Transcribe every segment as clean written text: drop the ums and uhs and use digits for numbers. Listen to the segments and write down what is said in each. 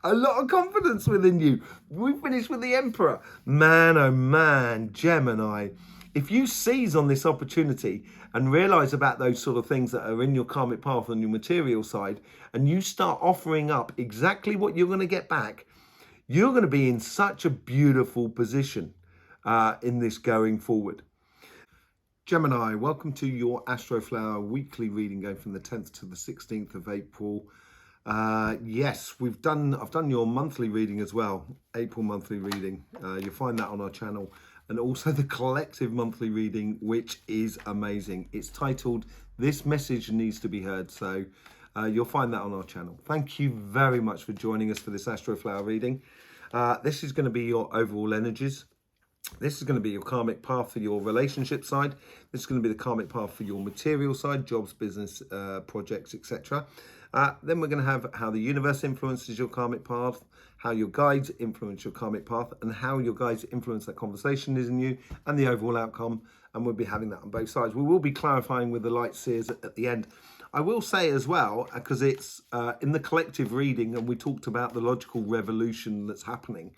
A lot of confidence within you. We finished with the Emperor. Man, oh man, Gemini. If you seize on this opportunity and realize about those sort of things that are in your karmic path on your material side, and you start offering up exactly what you're going to get back, you're going to be in such a beautiful position in this going forward. Gemini, welcome to your Astroflower weekly reading going from the 10th to the 16th of April. Yes, I've done your monthly reading as well, April monthly reading. You'll find that on our channel, and also the collective monthly reading, which is amazing. It's titled "This Message Needs to Be Heard," so you'll find that on our channel. Thank you very much for joining us for this Astroflower reading. This is going to be your overall energies. This is going to be your karmic path for your relationship side. This is going to be the karmic path for your material side, jobs, business, projects, etc. Then we're going to have how the universe influences your karmic path, how your guides influence your karmic path, and how your guides influence that conversation is in you, and the overall outcome. And we'll be having that on both sides. We will be clarifying with the light seers at the end. I will say as well, because it's in the collective reading, and we talked about the logical revolution that's happening.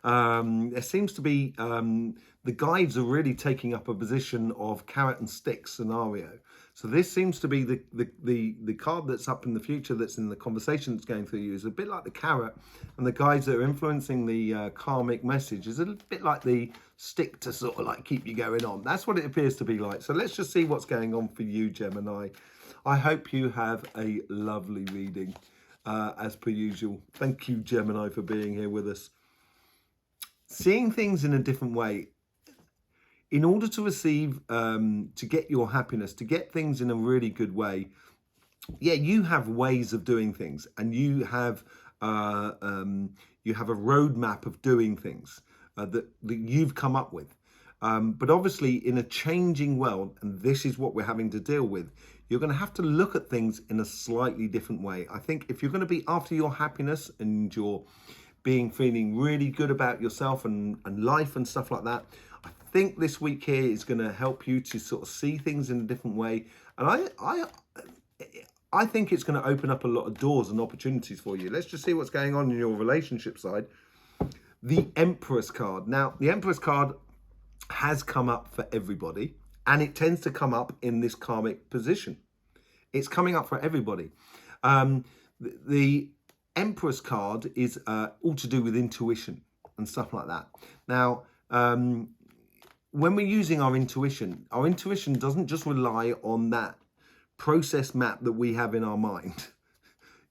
There seems to be the guides are really taking up a position of carrot and stick scenario. So this seems to be the card that's up in the future, that's in the conversation that's going through you, is a bit like the carrot, and the guides that are influencing the karmic message is a bit like the stick to sort of like keep you going on. That's what it appears to be like. So let's just see what's going on for you, Gemini. I hope you have a lovely reading as per usual. Thank you, Gemini, for being here with us. Seeing things in a different way. In order to receive, to get your happiness, to get things in a really good way, yeah, you have ways of doing things, and you have a roadmap of doing things that you've come up with. But obviously, in a changing world, and this is what we're having to deal with, you're going to have to look at things in a slightly different way. I think if you're going to be after your happiness and your feeling really good about yourself and life and stuff like that, I think this week here is going to help you to sort of see things in a different way. And I think it's going to open up a lot of doors and opportunities for you. Let's just see what's going on in your relationship side. The Empress card. Now, the Empress card has come up for everybody, and it tends to come up in this karmic position. It's coming up for everybody. The Empress card is all to do with intuition and stuff like that. Now, when we're using our intuition doesn't just rely on that process map that we have in our mind.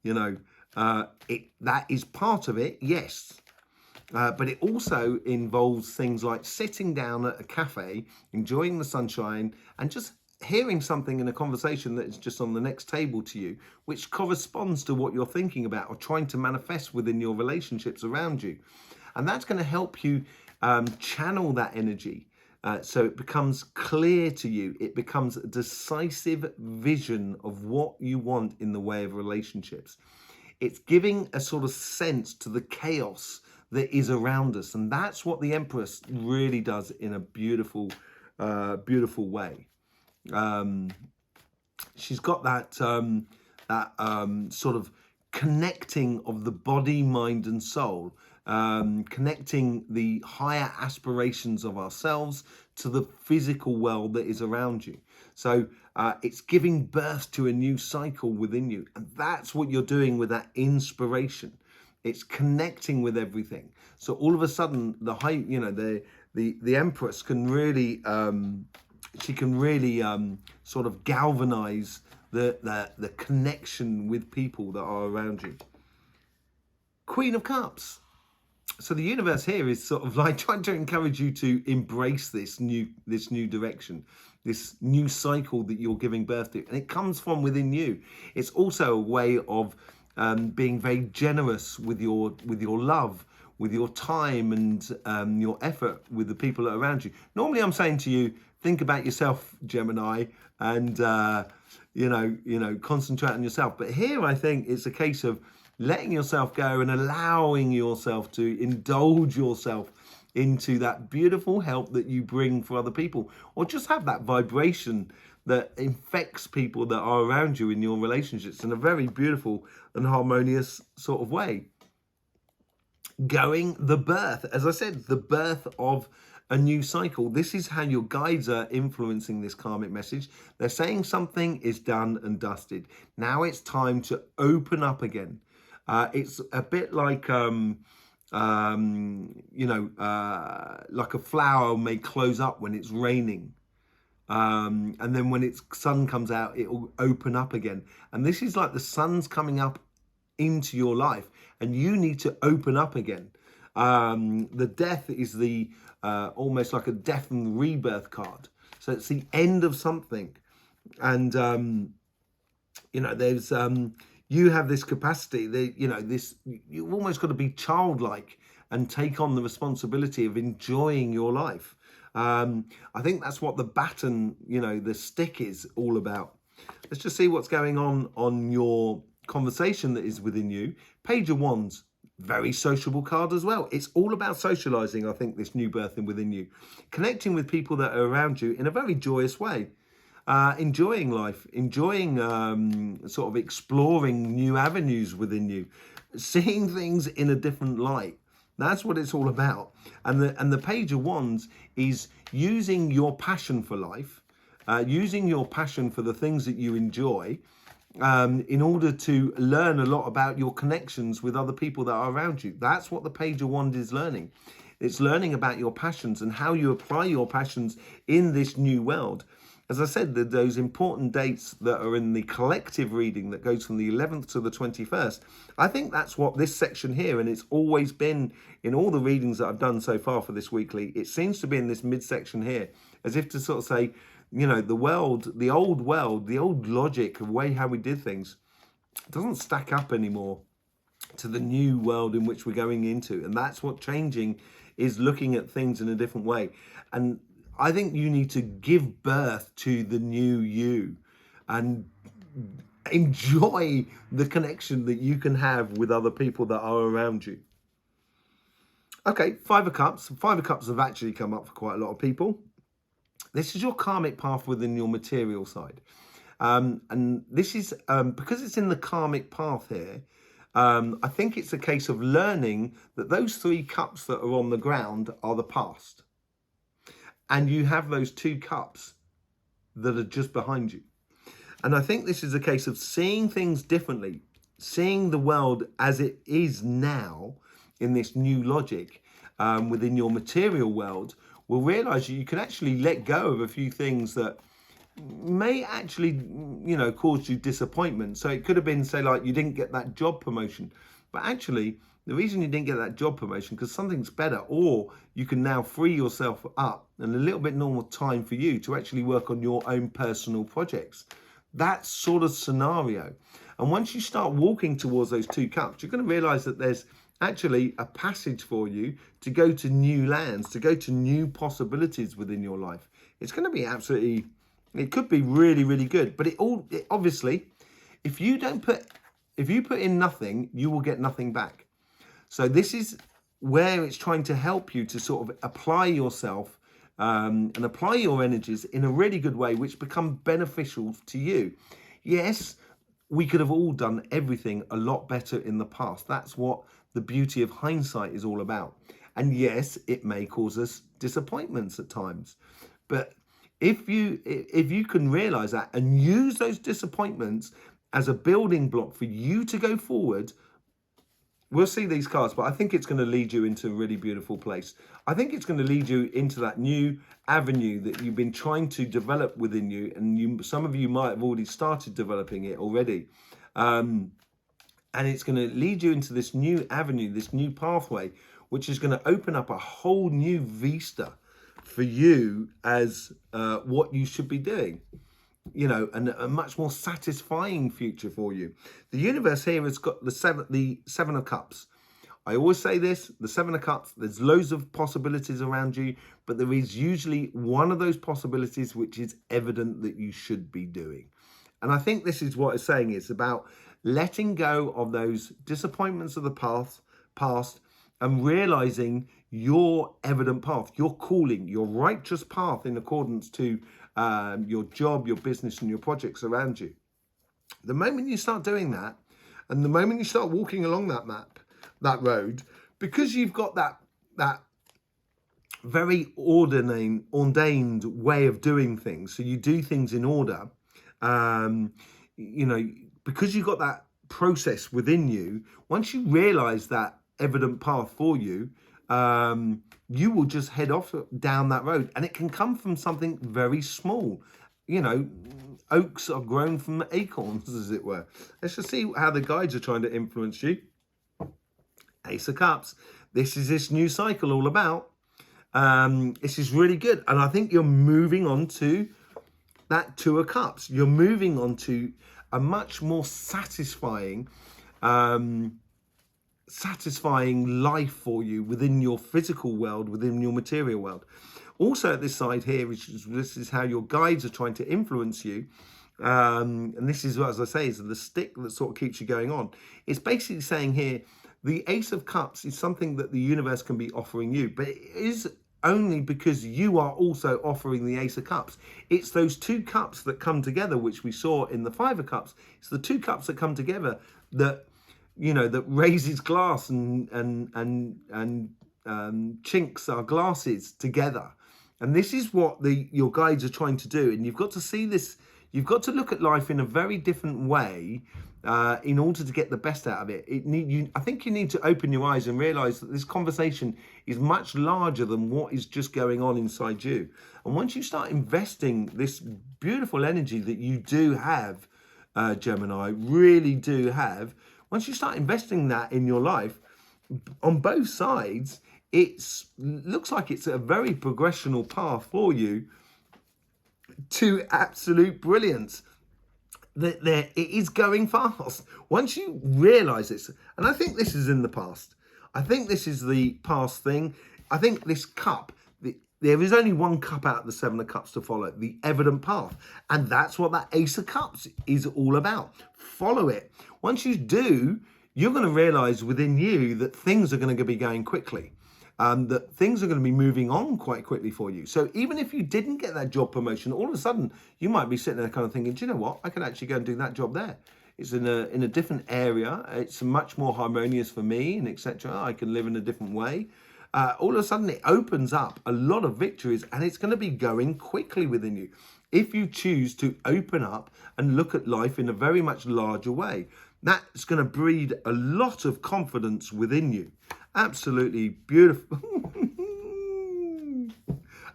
You know, that is part of it, yes. But it also involves things like sitting down at a cafe, enjoying the sunshine, and just hearing something in a conversation that is just on the next table to you, which corresponds to what you're thinking about or trying to manifest within your relationships around you. And that's going to help you channel that energy so it becomes clear to you. It becomes a decisive vision of what you want in the way of relationships. It's giving a sort of sense to the chaos that is around us. And that's what the Empress really does in a beautiful, beautiful way. She's got that sort of connecting of the body, mind and soul, connecting the higher aspirations of ourselves to the physical world that is around you. So it's giving birth to a new cycle within you, and that's what you're doing with that inspiration. It's connecting with everything. So all of a sudden, the Empress can really she can really sort of galvanize the connection with people that are around you. Queen of Cups. So the universe here is sort of like trying to encourage you to embrace this new direction, this new cycle that you're giving birth to, and it comes from within you. It's also a way of being very generous with your love, with your time and your effort with the people that are around you. Normally, I'm saying to you, think about yourself, Gemini, and concentrate on yourself. But here, I think it's a case of letting yourself go and allowing yourself to indulge yourself into that beautiful help that you bring for other people, or just have that vibration that infects people that are around you in your relationships in a very beautiful and harmonious sort of way. the birth, as I said, the birth of a new cycle. This is how your guides are influencing this karmic message. They're saying something is done and dusted. Now it's time to open up again. It's a bit like, like a flower may close up when it's raining. And then when its sun comes out, it will open up again. And this is like the sun's coming up into your life, and you need to open up again. The death is the almost like a death and rebirth card. So it's the end of something. And, there's, you have this capacity, you've almost got to be childlike and take on the responsibility of enjoying your life. I think that's what the baton, the stick is all about. Let's just see what's going on your conversation that is within you. Page of Wands, very sociable card as well. It's all about socializing, I think, this new birthing within you. Connecting with people that are around you in a very joyous way. Enjoying life, enjoying sort of exploring new avenues within you. Seeing things in a different light. That's what it's all about. And the Page of Wands is using your passion for life, using your passion for the things that you enjoy, in order to learn a lot about your connections with other people that are around you. That's what the Page of Wands is learning. It's learning about your passions and how you apply your passions in this new world. As I said, those important dates that are in the collective reading that goes from the 11th to the 21st, I think that's what this section here, and it's always been in all the readings that I've done so far for this weekly, it seems to be in this midsection here, as if to sort of say, the world, the old logic, the way how we did things, doesn't stack up anymore to the new world in which we're going into. And that's what changing is, looking at things in a different way. And I think you need to give birth to the new you and enjoy the connection that you can have with other people that are around you. Okay, Five of Cups. Five of Cups have actually come up for quite a lot of people. This is your karmic path within your material side. And this is, because it's in the karmic path here, I think it's a case of learning that those 3 cups that are on the ground are the past. And you have those 2 cups that are just behind you. And I think this is a case of seeing things differently, seeing the world as it is now in this new logic within your material world, will realize you can actually let go of a few things that may actually, cause you disappointment. So it could have been, say, like you didn't get that job promotion, but actually the reason you didn't get that job promotion because something's better, or you can now free yourself up and a little bit more time for you to actually work on your own personal projects. That sort of scenario. And once you start walking towards those 2 cups, you're going to realize that there's actually a passage for you to go to new lands, to go to new possibilities within your life. It's going to be absolutely, it could be really, really good. But it obviously, if you put in nothing, you will get nothing back. So this is where it's trying to help you to sort of apply yourself and apply your energies in a really good way, which become beneficial to you. Yes, we could have all done everything a lot better in the past. That's what the beauty of hindsight is all about. And yes, it may cause us disappointments at times. But if you can realize that and use those disappointments as a building block for you to go forward, we'll see these cards, but I think it's going to lead you into a really beautiful place. I think it's going to lead you into that new avenue that you've been trying to develop within you, and some of you might have already started developing it already. And it's going to lead you into this new avenue, this new pathway, which is going to open up a whole new vista for you as what you should be doing. And a much more satisfying future for you. The universe here has got the seven of cups. I always say this, the 7 of cups, there's loads of possibilities around you, but there is usually one of those possibilities which is evident that you should be doing. And I think this is what it's saying. It's about letting go of those disappointments of the past and realizing your evident path, your calling, your righteous path in accordance to your job, your business, and your projects around you. The moment you start doing that, and the moment you start walking along that road, because you've got that very ordained way of doing things. So you do things in order. You know, because you've got that process within you. Once you realize that evident path for you, you will just head off down that road, and it can come from something very small. You know, oaks are grown from acorns, as it were. Let's just see how the guides are trying to influence you. Ace of Cups. This is this new cycle all about. This is really good. And I think you're moving on to that Two of Cups. You're moving on to a much more satisfying life for you within your physical world, within your material world. Also at this side here, this is how your guides are trying to influence you. And this is, as I say, is the stick that sort of keeps you going on. It's basically saying here, the Ace of Cups is something that the universe can be offering you, but it is only because you are also offering the Ace of Cups. It's those two cups that come together, which we saw in the Five of Cups. It's the two cups that come together that, you know, that raises glass and chinks our glasses together. And this is what your guides are trying to do. And you've got to see this. You've got to look at life in a very different way in order to get the best out of it. I think you need to open your eyes and realize that this conversation is much larger than what is just going on inside you. And once you start investing this beautiful energy that you do have, Gemini, really do have, once you start investing that in your life, on both sides, it looks like it's a very progressional path for you to absolute brilliance. It is going fast. Once you realize this, and I think this is in the past. I think this is the past thing. I think this cup, there is only one cup out of the Seven of Cups to follow, the evident path. And that's what that Ace of Cups is all about. Follow it. Once you do, you're going to realize within you that things are going to be going quickly. That things are going to be moving on quite quickly for you. So even if you didn't get that job promotion, all of a sudden you might be sitting there kind of thinking, do you know what? I can actually go and do that job there. It's in a different area. It's much more harmonious for me, and etc. I can live in a different way. All of a sudden it opens up a lot of victories, and it's going to be going quickly within you if you choose to open up and look at life in a very much larger way. That's going to breed a lot of confidence within you. Absolutely beautiful.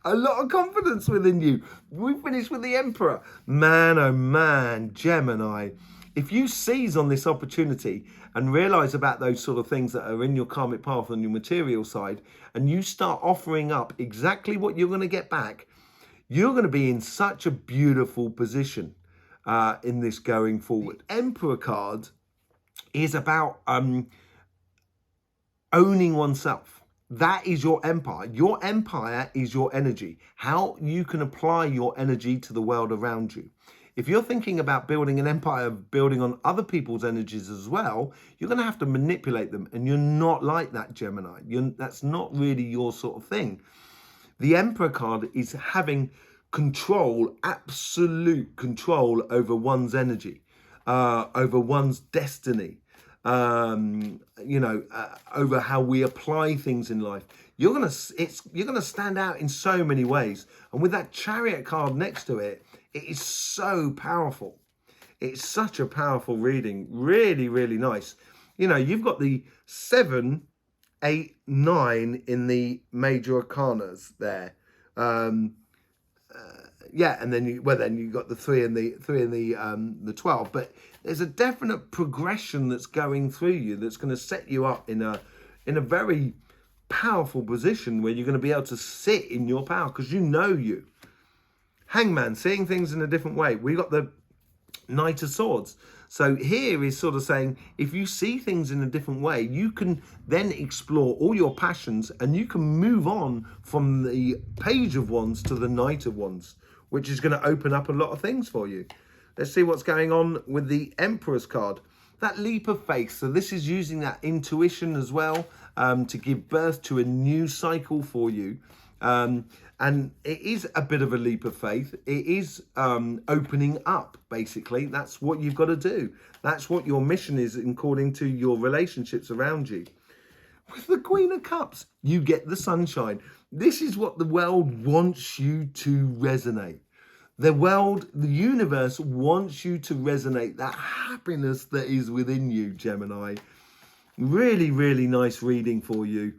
A lot of confidence within you. We finished with the Emperor. Man, oh man, Gemini. If you seize on this opportunity and realize about those sort of things that are in your karmic path on your material side, and you start offering up exactly what you're going to get back, you're going to be in such a beautiful position in this going forward. Emperor card is about owning oneself. That is your empire. Your empire is your energy. How you can apply your energy to the world around you. If you're thinking about building an empire, building on other people's energies as well, you're going to have to manipulate them. And you're not like that, Gemini. That's not really your sort of thing. The Emperor card is having control, absolute control over one's energy, over one's destiny. Over how we apply things in life. You're gonna stand out in so many ways. And with that Chariot card next to it, it is so powerful. It's such a powerful reading. Really, really nice. You know, you've got the 7, 8, 9 in the major arcanas there. And then you got the 3 and the 12, but there's a definite progression that's going through you that's going to set you up in a very powerful position where you're going to be able to sit in your power because you know you. Hangman, seeing things in a different way. We got the Knight of Swords. So here is sort of saying, if you see things in a different way, you can then explore all your passions and you can move on from the Page of Wands to the Knight of Wands, which is going to open up a lot of things for you. Let's see what's going on with the Emperor's card. That leap of faith. So this is using that intuition as well to give birth to a new cycle for you. And it is a bit of a leap of faith. It is opening up, basically. That's what you've got to do. That's what your mission is according to your relationships around you. With the Queen of Cups, you get the sunshine. This is what the world wants you to resonate. The world, the universe wants you to resonate that happiness that is within you, Gemini. Really, really nice reading for you.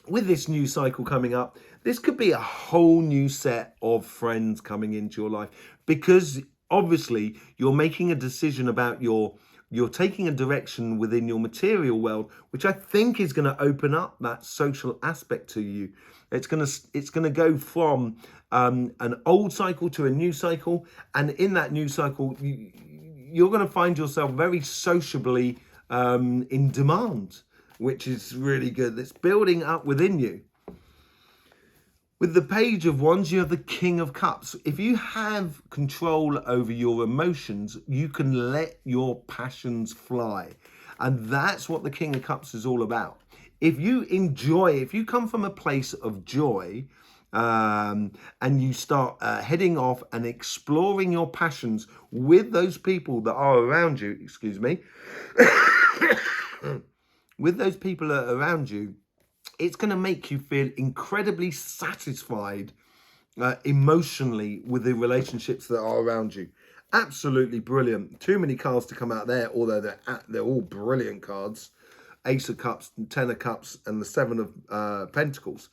With this new cycle coming up, this could be a whole new set of friends coming into your life, because obviously you're making a decision about you're taking a direction within your material world, which I think is going to open up that social aspect to you. It's going to go from an old cycle to a new cycle, and in that new cycle, you're going to find yourself very sociably in demand, which is really good. It's building up within you. With the Page of Wands, you have the King of Cups. If you have control over your emotions, you can let your passions fly. And that's what the King of Cups is all about. If you enjoy, if you come from a place of joy, and you start heading off and exploring your passions with those people that are around you, excuse me, with those people that are around you, it's going to make you feel incredibly satisfied emotionally with the relationships that are around you. Absolutely brilliant. Too many cards to come out there, although they're all brilliant cards. Ace of Cups, Ten of Cups, and the Seven of Pentacles.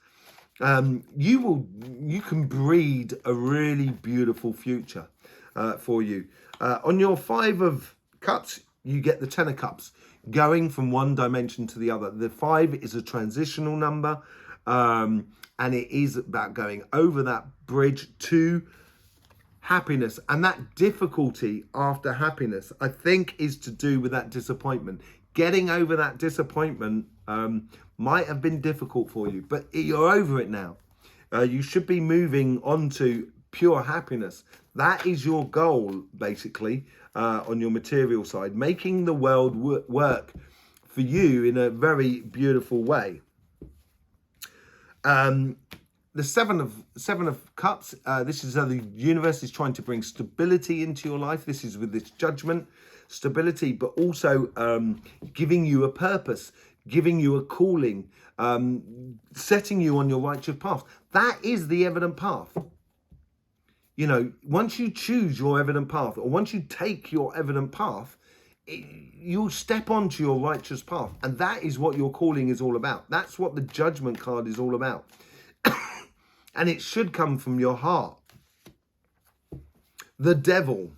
You can breed a really beautiful future for you. On your Five of Cups, you get the Ten of Cups, going from one dimension to the other. The 5 is a transitional number, and it is about going over that bridge to happiness. And that difficulty after happiness, I think, is to do with that disappointment. Getting over that disappointment might have been difficult for you, but you're over it now. You should be moving on to pure happiness. That is your goal, basically, on your material side, making the world work for you in a very beautiful way. The seven of Cups, this is how the universe is trying to bring stability into your life. This is with this Judgment, stability, but also giving you a purpose, giving you a calling, setting you on your righteous path. That is the evident path. You know, once you choose your evident path, or once you take your evident path, you'll step onto your righteous path. And that is what your calling is all about. That's what the Judgment card is all about. And it should come from your heart. The Devil.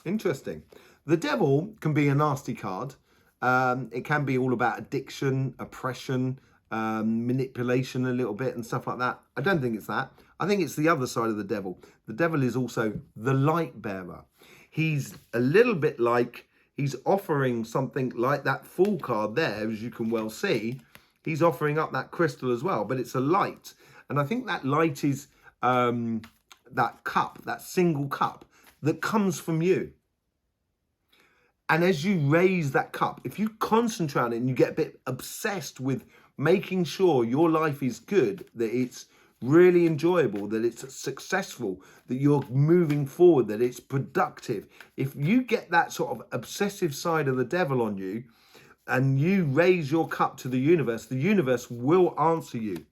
Interesting. The Devil can be a nasty card. It can be all about addiction, oppression, manipulation a little bit and stuff like that. I don't think it's that. I think it's the other side of the devil. The devil is also the light bearer. He's a little bit like, he's offering something like that Fool card there, as you can well see. He's offering up that crystal as well, but it's a light. And I think that light is that cup, that single cup that comes from you. And as you raise that cup, if you concentrate on it and you get a bit obsessed with making sure your life is good, that it's really enjoyable, that it's successful, that you're moving forward, that it's productive. If you get that sort of obsessive side of the devil on you and you raise your cup to the universe will answer you.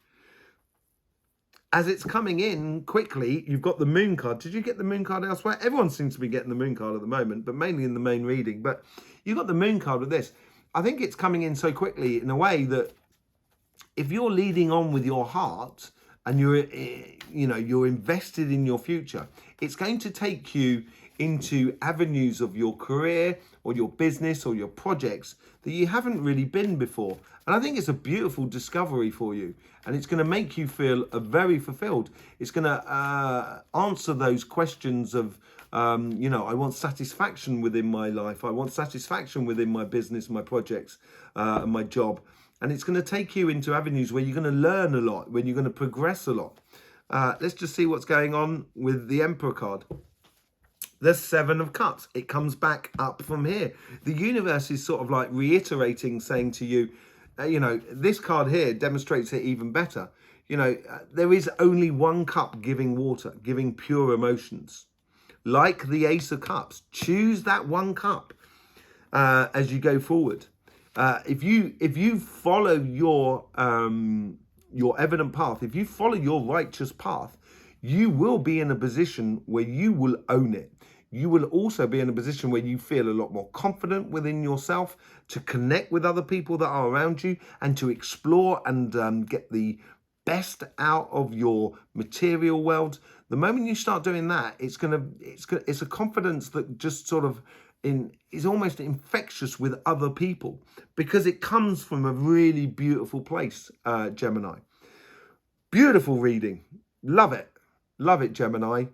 As it's coming in quickly, you've got the Moon card. Did you get the Moon card elsewhere? Everyone seems to be getting the Moon card at the moment, but mainly in the main reading. But you got the Moon card with this. I think it's coming in so quickly in a way that if you're leading on with your heart and you're invested in your future, it's going to take you into avenues of your career or your business or your projects that you haven't really been before. And I think it's a beautiful discovery for you. And it's going to make you feel very fulfilled. It's going to answer those questions of, I want satisfaction within my life. I want satisfaction within my business, my projects, and my job. And it's going to take you into avenues where you're going to learn a lot, when you're going to progress a lot. Let's just see what's going on with the Emperor card. The Seven of Cups. It comes back up from here. The universe is sort of like reiterating, saying to you, this card here demonstrates it even better. There is only one cup giving water, giving pure emotions. Like the Ace of Cups, choose that one cup as you go forward. If you follow your evident path, if you follow your righteous path, you will be in a position where you will own it. You will also be in a position where you feel a lot more confident within yourself to connect with other people that are around you and to explore and get the best out of your material world. The moment you start doing that, it's a confidence that just sort of is almost infectious with other people, because it comes from a really beautiful place, Gemini. Beautiful reading. Love it. Love it, Gemini.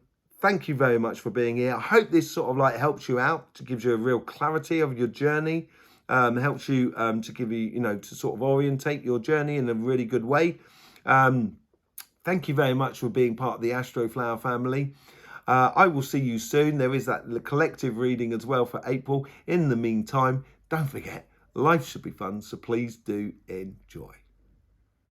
Thank you very much for being here. I hope this sort of like helps you out, to gives you a real clarity of your journey, helps you to give you, to sort of orientate your journey in a really good way. Thank you very much for being part of the Astroflower family. I will see you soon. There is that collective reading as well for April. In the meantime, don't forget, life should be fun, so please do enjoy.